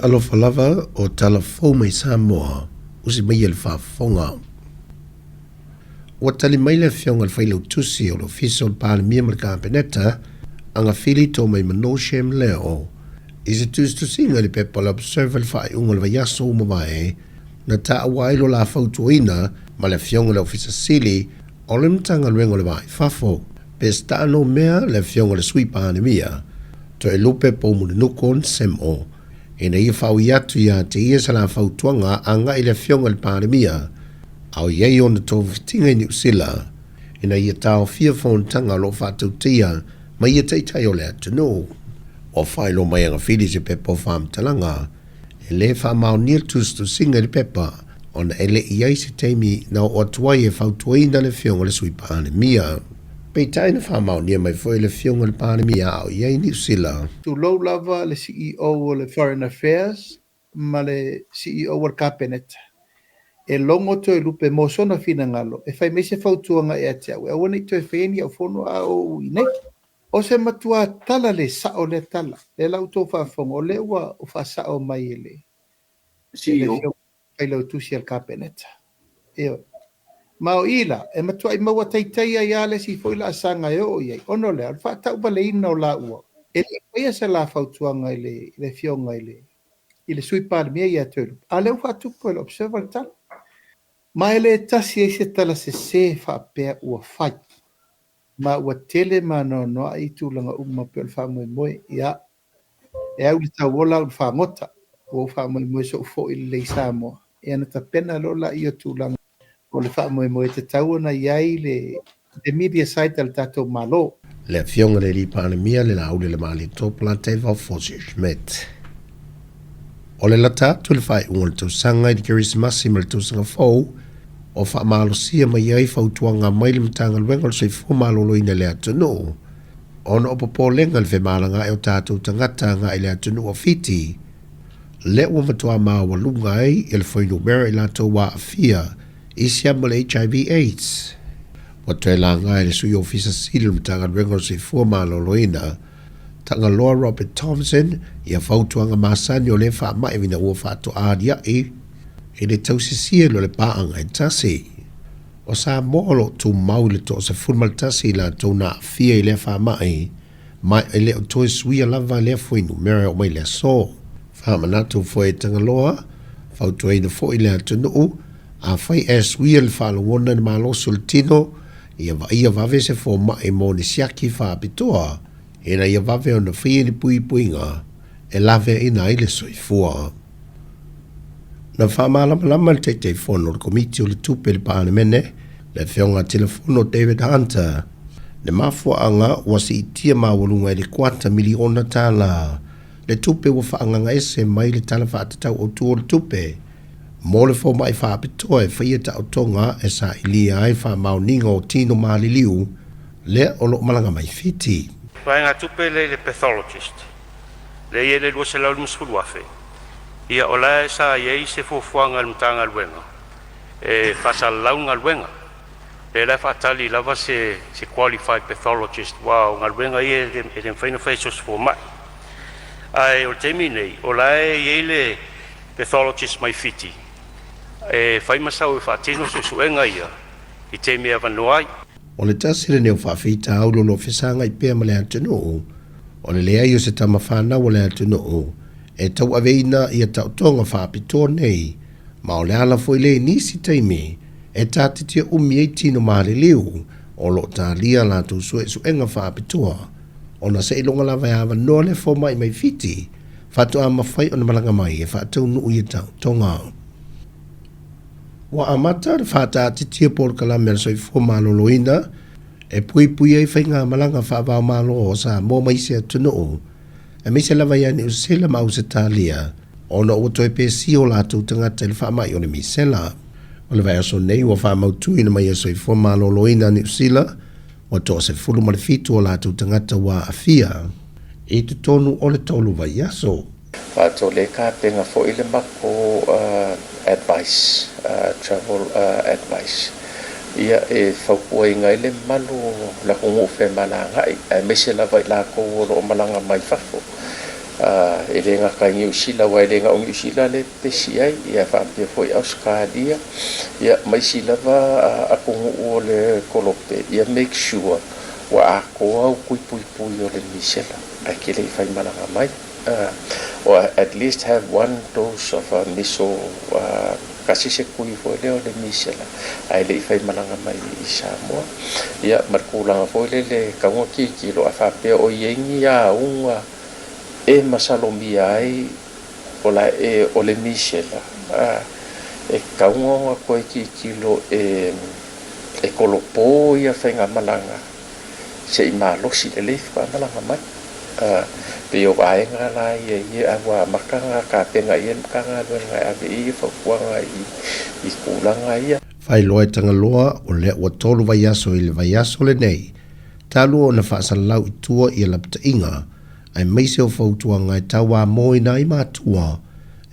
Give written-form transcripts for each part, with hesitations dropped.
Alofa lava o tala fau mai Sāmoa, usi mai ele whaafonga. Ua tali mai le whionga le whailau tusi o lo fiso le pāle mia ma le kāpeneta, anga whili tō mai manoshem leo, i se tusinga le pepa le observer le whai unga le vaiaso umawae, na ta awailo la fautuina ma le whionga le ofisa sili, o le mtanga luengo le vai fafo, pesta ano mea le whionga le sui pāne mia, to e lupe po mune nukon semo, ina ia whau iatu ia te ia sa la fautuanga anga i le whionga le pāne mia, au iei ona tō whitinga i New Zealand, ina ia tau fia whontanga lo whātou tia, ma ia teitai o le atu no. O whailo mai anga whili se pepa o whamtalanga, e le whamau nia tustu singa le pepa, ona ele iei se teimi na o atuai e whautuaina le whionga le sui pāne mia. Pei taina whamau nia mai fwoi le whionga le pāne mia au iei New Zealand. To low lava le CEO o le Foreign Affairs, ma le CEO o le Cabinet. E longo to e lupe mo sona fina ngalo, e fai mese fautuanga e ateau, e awane to e whaeni au fono a o inei. O se matua tala le sao le tala, le lau tō whaafonga, o le ua o whaasao mai e le. CEO. Fai lau tusi al Cabinet. Eo. Mao ila, e matua i maua taitaia ia le si foila asanga e o iei, ono le, al whaatau bale ina o la ua. E le whaia se la fautuanga i le fionga i le sui pāle mia ia tōlu. A leo whaatupo e le observer tala. Ma ele tasi e se tala se whaapea ua whai. Ma ua tele ma noa i tūlanga uma pe o le whaamoi moe ia. E au le tau wola o le whaangota. O whaamoi moe so ufo i le Sāmoa. E ana ta pena lola i o tūlanga o le whaamoi moe te tau na iai le media site al tatou malo. Le whionga le li pāne mia le laule le mali tōpula te vau Fosi Schmidt. O le lata tu le whai unga le tausanga i le Kirismasi ma le tausanga fau, o wha malo sia mai iai fautuanga mai le mtanga luenga le soifu malolo ina le atunu. Ona o popo lenga le whemalanga e o tātou tangata nga i le atunu o fiti. Le ua matua maa walunga ai i le whainu mera i lato wa afia i siama le HIV/AIDS. Wa toe la nga i le sui ofisa sili le mtanga luenga le soifu malolo ina, tanga loa Robert Thompson ia fautuanga masani o le wha mai vina ua whaato aadia i le tausisia lo le paanga e tasi. O Sāmoa lo tu mau le to se fulmal tasi la tau na fia i le wha mai i le o toi suia lava le fuinu mera o mai le so. Wha manatu fo tanga loa, fautua ina fo i le atunu, a fai e suia le wha longona ni malo sultino, ia vave se fo mai mo ni siaki wha apitoa, ina ia vave o na fia ni pui puinga, e lave ina i le soifua. Na whamalama le teitei whono le komiti o le tupe le pāne mene, le whionga telefono David Hunter, le mafua anga wasi i tia mawalunga i le 4 miliona tala, le tupe wa whaanganga ese mai le tala whaatatau o tuo le tupe, mo le fo mai whaapitoa e whaiata o tonga e sa ilia ai whaamauninga o tino maaliliu, le o lo malanga mai fiti. Whaenga tupe le pathologist, le ie le lua se lau musfulu afe. Ia o lae sa iei se fuafuanga mtanga luenga, e whasalaunga luenga. Le lai whaatali lava se qualified pathologist, wow, ngā luenga ie e den whaina whaisos fua mai. Ai o temi nei, o lae iei le pathologist mai fiti, e whaimasau e whaatino susuenga ia, i temi a wanoai. O le tasi le neo whaafita au lo fisanga i pēr ma le atunu, o le lea i o se tama whanau o le atunu, e tau aveina i a tau tonga whaapitoa nei, ma o le ala foi le nisi teimi, e tātitia umi e tino maare liu, o lo tā lia la tu sue enga whaapitoa, o na se ilonga lawa e awa noa le fo mai mai fiti, whatu a mawhai o na malanga mai e whaatau nuu i a tau tonga. Wa amata le whaatatitia por kalamea soi fo maloloina, e pui e whainga malanga whaavao malo o sa mō mai se atunu, e me se lava iani o sela mau se talia, o na o toi pe si o lātou tangata ili wha mai o le mi sela. O le vai aso nei o wha mau tui na mai aso i fo maloloina ni usila, o to se fulu ma le fitu o lātou tangata wa afia, e tu tonu o le tolu vai aso. Wato le ka penga fo ile mako advice, travel advice. Ia e whakua i ngai le malu la kongo whe malanga i me se la vai la ko ro malanga mai whafo. e le nga ka New Zealand wa le nga o New Zealand le pesi ai ia fa pe foi Australia ia mai sila va a kongu o le kolope ia make sure wa a ko au kui pui pui o le misela a ke le fai malanga mai or at least have one dose of miso kasi se kui foi le o le misela ai le fai malanga mai I Samoa ia markula foi le ka ngo ki lo a fa pe o yengi ya unga e masalomi ai ola e o le misela e kaunga ko ki kilo e kolopo ia fenga malanga se malo si le fa malanga mai pe o ai nga la ye agua makanga ka penga yen kanga nga ave fo kwanga I kulanga ia fai loe tangaloa o le o tolu vaiaso I le vaiaso le nei talu o na whaasalau I tua I lapta inga ai meise o fautua ngai tawa moi na I matua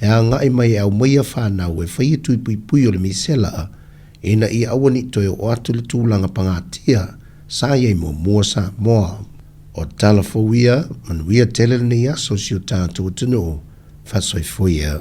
e a ngai mai au meia whanau e whai tui pui pui o le misela ina I awani toi o atu le tūlanga pangatia sa iei mo mua sa moa o tala fawia manuia tele ni aso si o tātou tunu whasoi fuia